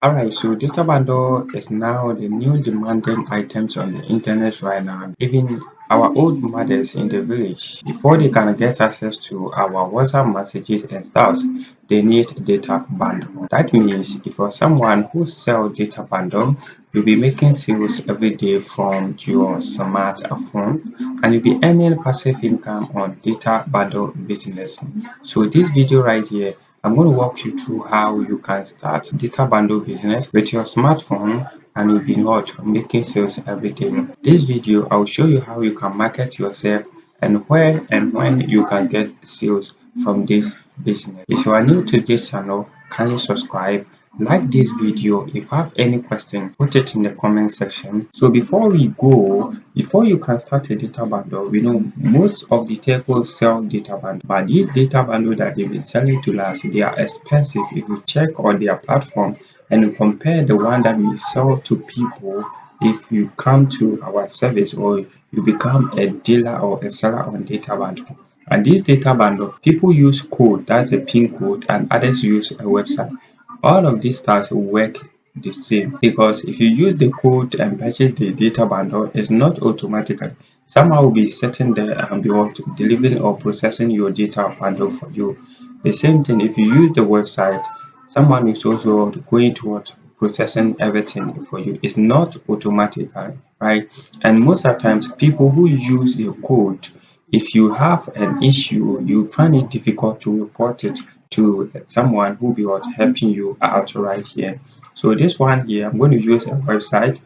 Alright, so data bundle is now the new demanding items on the internet right now. Even our old mothers in the village, before they can get access to our WhatsApp messages and stuff, they need data bundle. That means if you're someone who sell data bundle, you'll be making sales every day from your smartphone and you'll be earning passive income on data bundle business. So this video right here, I'm going to walk you through how you can start data bundle business with your smartphone and you'll be not making sales every day. This video, I'll show you how you can market yourself and where and when you can get sales from this business. If you are new to this channel, kindly subscribe, like this video. If you have any question, put it in the comment section. So before we go, before you can start a data bundle, we know most of the telcos sell data bundle, but these data bundle that they've been selling to us, they are expensive. If you check on their platform and you compare the one that we sell to people, if you come to our service or you become a dealer or a seller on data bundle. And this data bundle, people use code, that's a PIN code, and others use a website. All of these stars work the same because if you use the code and purchase the data bundle, it's not automatically. Someone will be sitting there and be delivering or processing your data bundle for you. The same thing if you use the website, someone is also going to processing everything for you. It's not automatic, right? And most of the times, people who use the code, if you have an issue, you find it difficult to report it to someone who will be helping you out right here. So this one here, I'm going to use a website.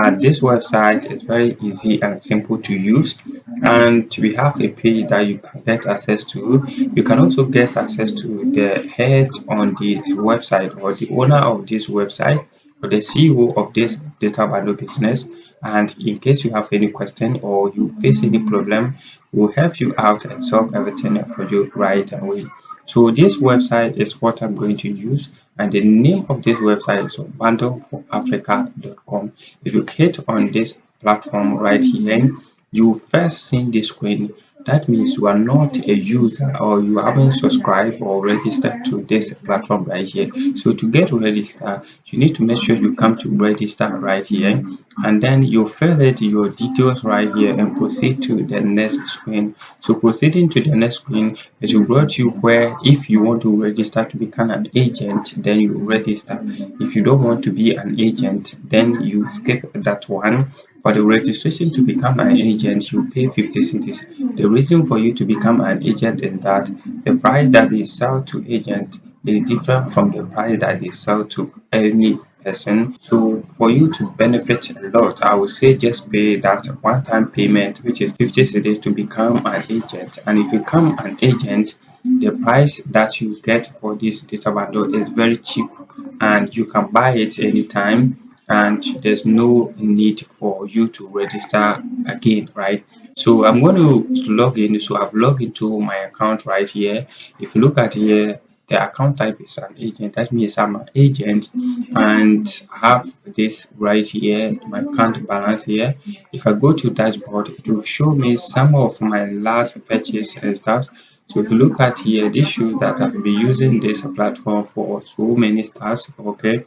And this website is very easy and simple to use. And we have a page that you can get access to. You can also get access to the head on this website or the owner of this website or the CEO of this data bundle business. And in case you have any question or you face any problem, we'll help you out and solve everything for you right away. So this website is what I'm going to use, and the name of this website is bundleforafrica.com. If you hit on this platform right here, you first see this screen. That means you are not a user or you haven't subscribed or registered to this platform right here. So to get registered, you need to make sure you come to register right here and then you fill it your details right here and proceed to the next screen. So proceeding to the next screen, it will brought you where if you want to register to become an agent, then you register. If you don't want to be an agent, then you skip that one. For the registration to become an agent, you pay 50 cities. The reason for you to become an agent is that the price that they sell to agent is different from the price that they sell to any person. So for you to benefit a lot, I would say just pay that one-time payment, which is 50 cedis to become an agent. And if you become an agent, the price that you get for this data bundle is very cheap and you can buy it anytime and there's no need for you to register again, right? So I'm going to log in. So I've logged into my account right here. If you look at here, the account type is an agent. That means I'm an agent and I have this right here, my account balance here. If I go to dashboard, it will show me some of my last purchase and stuff. So if you look at here, this shows that I've been using this platform for so many stars. Okay,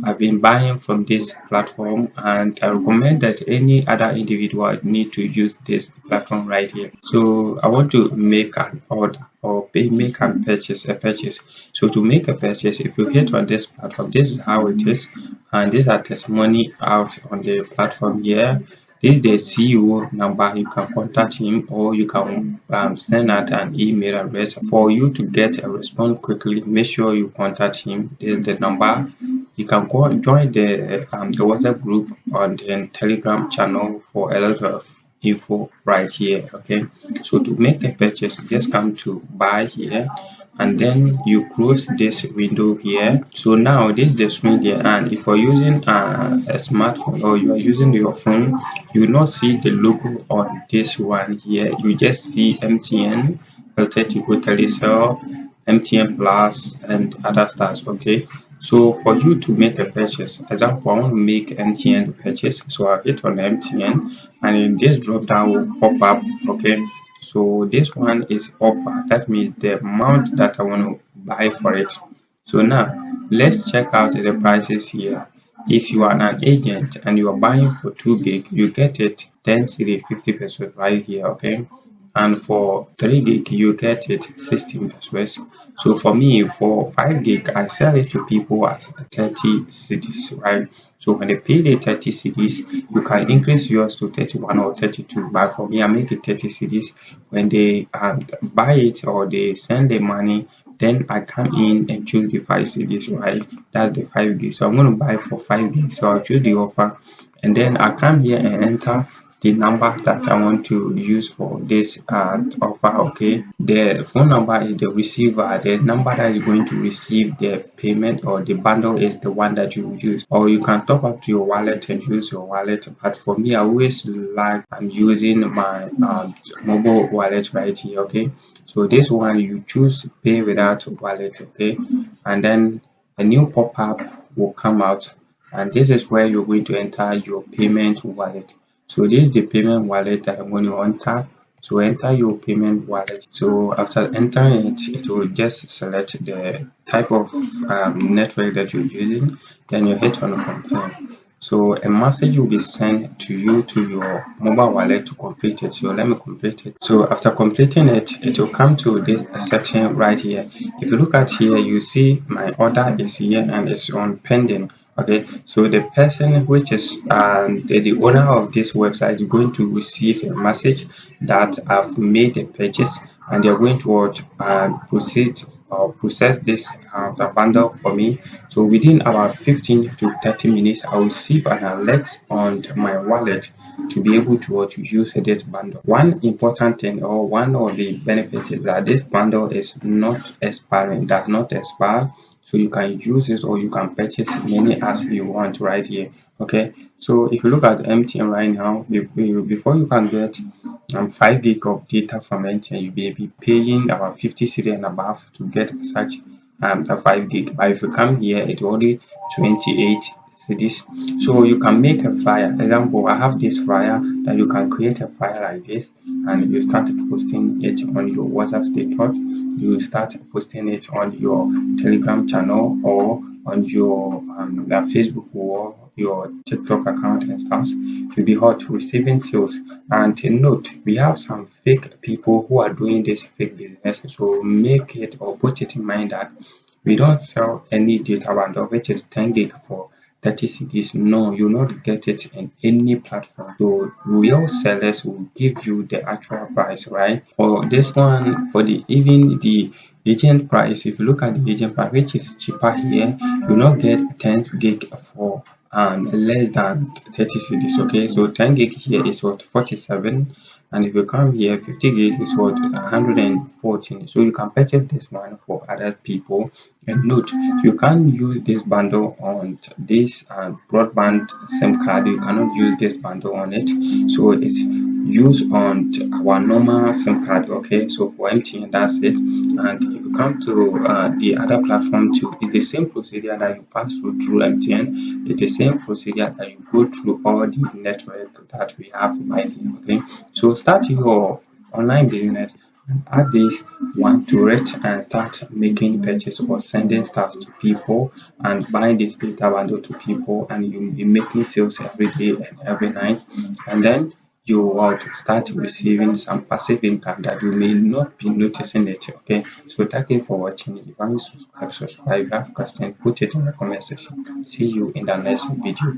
I've been buying from this platform and I recommend that any other individual need to use this platform right here. So I want to make an order or make and purchase a purchase. So to make a purchase, if you hit on this platform, this is how it is. And these are testimony out on the platform here. This is the CEO number. You can contact him or you can send out an email address for you to get a response quickly. Make sure you contact him. This is the number. You can go and join the WhatsApp group on the Telegram channel for a lot of info right here. Okay, so to make a purchase, just come to buy here and then you close this window here. So now this is the screen here, and if you're using a smartphone or you are using your phone, you will not see the logo on this one here. You just see MTN, Teletigo, Telecel, MTN Plus, and other stars. Okay, so for you to make a purchase, example, I want to make MTN purchase, so I hit on MTN, and in this drop down will pop up. Okay, so this one is offer. That means the amount that I want to buy for it. So now Let's check out the prices here. If you are an agent and you are buying for 2 gig, you get it 10 cedi 50 pesos right here, okay? And for 3 gig, you get it 16 pesos. So for me, for 5 gig, I sell it to people as 30 cedis, right? So when they pay the 30 cedis, you can increase yours to 31 or 32. But for me, I make it 30 cedis. When they buy it or they send the money, then I come in and choose the 5 cedis, right? That's the 5 gig. So I'm going to buy for 5 gig. So I'll choose the offer, and then I come here and enter the number that I want to use for this offer. Okay, the phone number is the receiver. The number that is going to receive the payment or the bundle is the one that you use, or you can top up to your wallet and use your wallet. But for me, I always like I'm using my mobile wallet right here. Okay, so this one you choose pay without wallet. Okay, and then a new pop-up will come out, and this is where you're going to enter your payment wallet. So this is the payment wallet that I'm going to enter. So enter your payment wallet. So after entering it, it will just select the type of network that you're using. Then you hit on confirm. So a message will be sent to you to your mobile wallet to complete it. So let me complete it. So after completing it, it will come to this section right here. If you look at here, you see my order is here and it's on pending. Okay, so the person which is the owner of this website is going to receive a message that I've made a purchase, and they're going to proceed or process this the bundle for me. So within about 15 to 30 minutes, I will receive an alert on my wallet to be able to use this bundle. One important thing or one of the benefits is that this bundle is not expiring, does not expire, so you can use it or you can purchase many as you want right here. Okay, so if you look at MTN right now, before you can get 5 gig of data from MTN, you'll be paying about 50 cedi and above to get such the 5 gig. But if you come here, it's only 28 cedis. So you can make a flyer. Example, I have this flyer that you can create a flyer like this, and you start posting it on your WhatsApp status. You start posting it on your Telegram channel or on your Facebook or your TikTok account and stuff. To be hot receiving sales. And note, we have some fake people who are doing this fake business. So make it or put it in mind that we don't sell any data bundle which is 10 gig for 30 cedis. No, you will not get it in any platform. So real sellers will give you the actual price, right? For this one, for the even the agent price, if you look at the agent price, which is cheaper here, you will not get 10 gig for less than 30 cedis. Okay, so 10 gig here is what 47, and if you come here 50 gig is what 114. So you can purchase this one for other people. And note, you can't use this bundle on this broadband SIM card. You cannot use this bundle on it. So it's used on our normal SIM card. Okay, so for MTN, that's it. And if you come to the other platform too, it's the same procedure that you pass through MTN. It's the same procedure that you go through all the network that we have right here. Okay, so start your online business and add this one to it and start making purchase or sending stuff to people and buying this data bundle to people, and you'll be making sales every day and every night, and then you will start receiving some passive income that you may not be noticing it. Okay, so thank you for watching. If you want to subscribe, if you have questions, put it in the comment section. See you in the next video.